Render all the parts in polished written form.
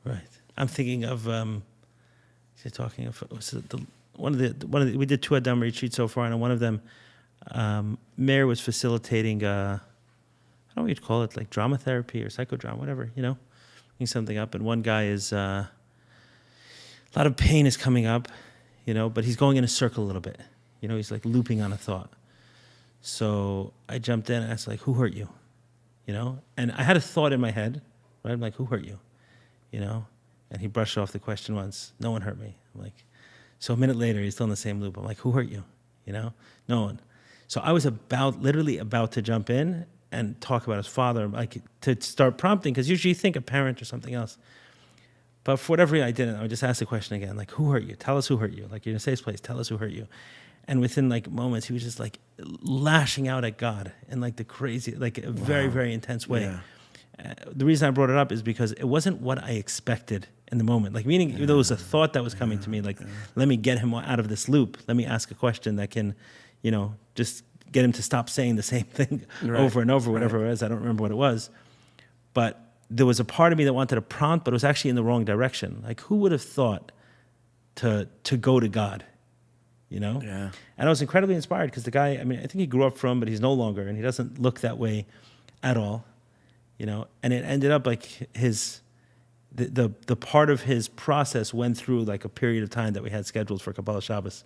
Right. I'm thinking of talking of was it one of the we did 2 Adam retreats so far, and on one of them, Mayor was facilitating. I don't know what you'd call it, like drama therapy or psychodrama, whatever, something up. And one guy is a lot of pain is coming up, but he's going in a circle a little bit. He's like looping on a thought. So I jumped in and asked, like, who hurt you? And I had a thought in my head, right? I'm like, who hurt you? And he brushed off the question once. No one hurt me. I'm like, so a minute later, he's still in the same loop. I'm like, who hurt you? No one. So I was literally about to jump in and talk about his father, like to start prompting, because usually you think a parent or something else. But for whatever reason, I didn't. I would just ask the question again, like, who hurt you? Tell us who hurt you. Like, you're in a safe place. Tell us who hurt you. And within like moments, he was just like lashing out at God in like the crazy, like a very, very intense way. Yeah. The reason I brought it up is because it wasn't what I expected in the moment. Like, meaning there was a thought that was coming to me, like, let me get him out of this loop. Let me ask a question that can, just get him to stop saying the same thing over and over, whatever it was. I don't remember what it was. But there was a part of me that wanted to prompt, but it was actually in the wrong direction. Like, who would have thought to go to God? Yeah. And I was incredibly inspired because the guy, I think he grew up but he's no longer, and he doesn't look that way at all, and it ended up like the part of his process went through like a period of time that we had scheduled for Kabbalah Shabbos.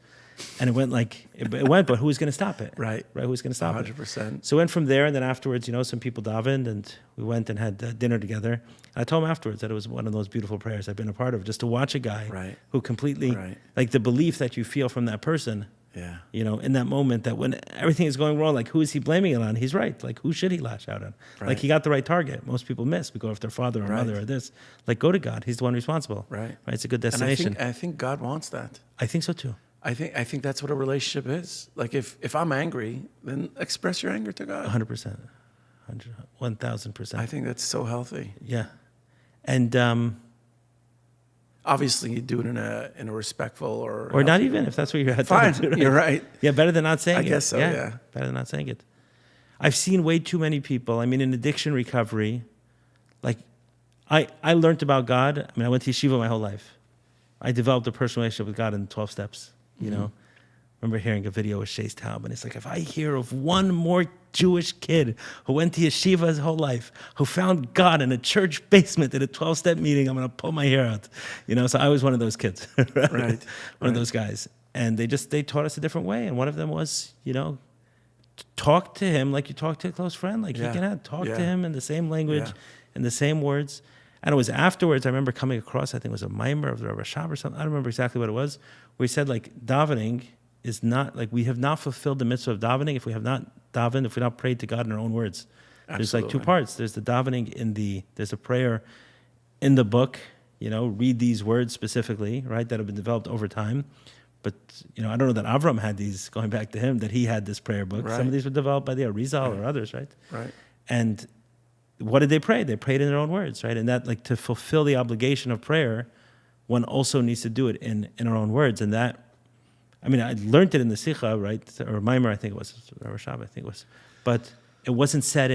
And it went but who was going to stop it? Right. Who was going to stop 100%. it? 100%. So it went from there, and then afterwards, some people davened, and we went and had dinner together. And I told him afterwards that it was one of those beautiful prayers I've been a part of, just to watch a guy who completely, like the belief that you feel from that person, in that moment, that when everything is going wrong, like, who is he blaming it on? He's right. Like, who should he lash out on? Right. Like, he got the right target. Most people miss. We go after their father or mother or this. Like, go to God. He's the one responsible. Right. It's a good destination. And I think God wants that. I think so too. I think that's what a relationship is. Like, if I'm angry, then express your anger to God. 100%. 1,000%. I think that's so healthy. Yeah. And obviously you do it in a respectful or not even, if that's what you're fine. To do, right? You're right. Yeah, better than not saying it. I guess so, yeah. Better than not saying it. I've seen way too many people, in addiction recovery, like, I learned about God. I went to yeshiva my whole life. I developed a personal relationship with God in 12 steps, I remember hearing a video with Shay's Taub, and it's like, if I hear of one more Jewish kid who went to yeshiva his whole life, who found God in a church basement at a 12-step meeting, I'm going to pull my hair out. So I was one of those kids, right? One of those guys. And they taught us a different way. And one of them was, talk to him like you talk to a close friend. Like, you can talk to him in the same language, in the same words. And it was afterwards, I remember coming across, I think it was a mimer of the Rashab or something. I don't remember exactly what it was, where he said, like, davening is not, like, we have not fulfilled the mitzvah of davening if we have not davened, if we not prayed to God in our own words. Absolutely. There's like 2 parts. There's the davening there's a prayer in the book, read these words specifically, right, that have been developed over time. But, I don't know that Avram had these, going back to him, that he had this prayer book. Right. Some of these were developed by the Arizal or others, right? Right. And what did they pray? They prayed in their own words, right? And that, like, to fulfill the obligation of prayer, one also needs to do it in our own words. And that, I learned it in the Sikha, right? Or Maimer, I think it was, or Rashab, I think it was. But it wasn't said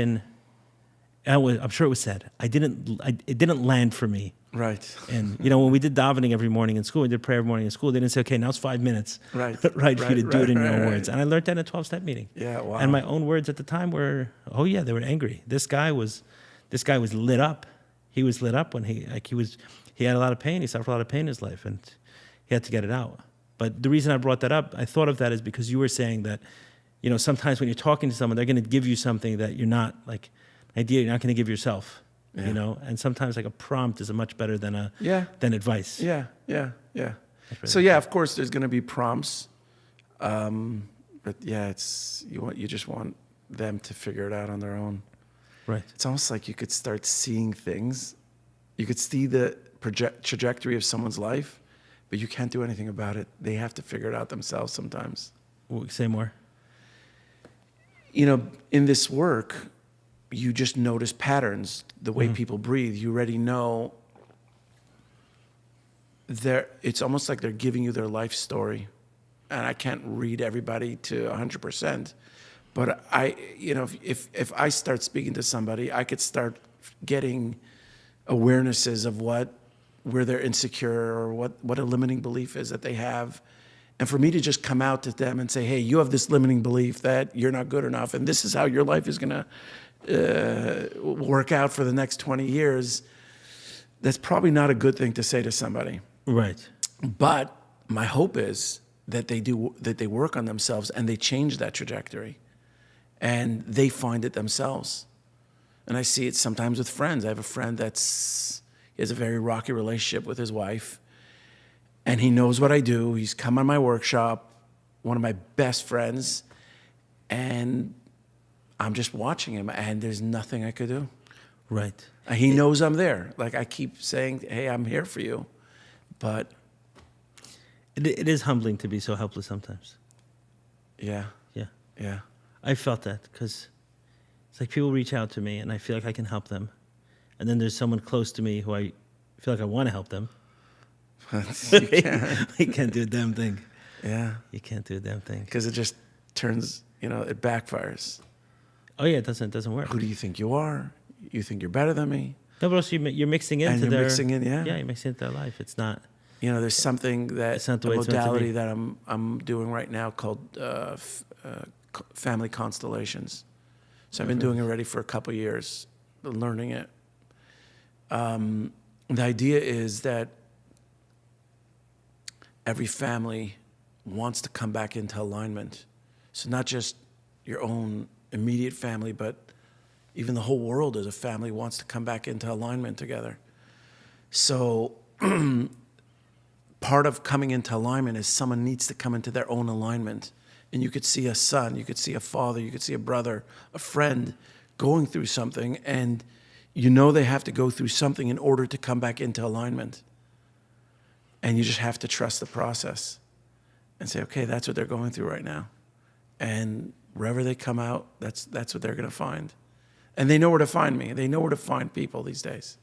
I'm sure it was said. It didn't land for me. Right. And, when we did davening every morning in school, we did prayer every morning in school, they didn't say, okay, now it's 5 minutes. Right. right, for you to do it in your own words. And I learned that in a 12-step meeting. Yeah, wow. And my own words at the time were, they were angry. This guy was lit up. He was lit up when he had a lot of pain. He suffered a lot of pain in his life, and he had to get it out. But the reason I brought that up, I thought of that is because you were saying that, sometimes when you're talking to someone, they're going to give you something that you're not, like, an idea you're not going to give yourself, and sometimes like a prompt is much better than advice. Yeah. So yeah, of course there's going to be prompts, but yeah, you just want them to figure it out on their own. Right. It's almost like you could start seeing things. You could see the trajectory of someone's life, but you can't do anything about it. They have to figure it out themselves sometimes. Say more. In this work, you just notice patterns, the way people breathe. You already know it's almost like they're giving you their life story. And I can't read everybody to 100%. But if I start speaking to somebody, I could start getting awarenesses of what where they're insecure or what a limiting belief is that they have. And for me to just come out to them and say, hey, you have this limiting belief that you're not good enough, and this is how your life is going to work out for the next 20 years, that's probably not a good thing to say to somebody. Right. But my hope is that they work on themselves and they change that trajectory and they find it themselves. And I see it sometimes with friends. I have a friend he has a very rocky relationship with his wife, and he knows what I do. He's come on my workshop, one of my best friends, and I'm just watching him, and there's nothing I could do. Right. He knows I'm there. Like, I keep saying, hey, I'm here for you. But It is humbling to be so helpless sometimes. yeah, Yeah. I felt that because it's like people reach out to me and I feel like I can help them. And then there's someone close to me who I feel like I want to help them. you can't. You can't do a damn thing. Yeah, You can't do a damn thing. because it just turns, it backfires. Oh, yeah, it doesn't work. Who do you think you are? You think you're better than me? No, but also you're mixing into And you're their... mixing in, yeah. Yeah, you're mixing into their life. It's not... There's something that It's not the a way it's meant to modality be. that I'm doing right now called family constellations. So I've been doing it already for a couple years, learning it. The idea is that every family wants to come back into alignment. So not just your own immediate family, but even the whole world as a family wants to come back into alignment together. So part of coming into alignment is someone needs to come into their own alignment. And you could see a son, you could see a father, you could see a brother, a friend going through something, and they have to go through something in order to come back into alignment. And you just have to trust the process and say, okay, that's what they're going through right now. And wherever they come out, that's what they're going to find. And they know where to find me. They know where to find people these days.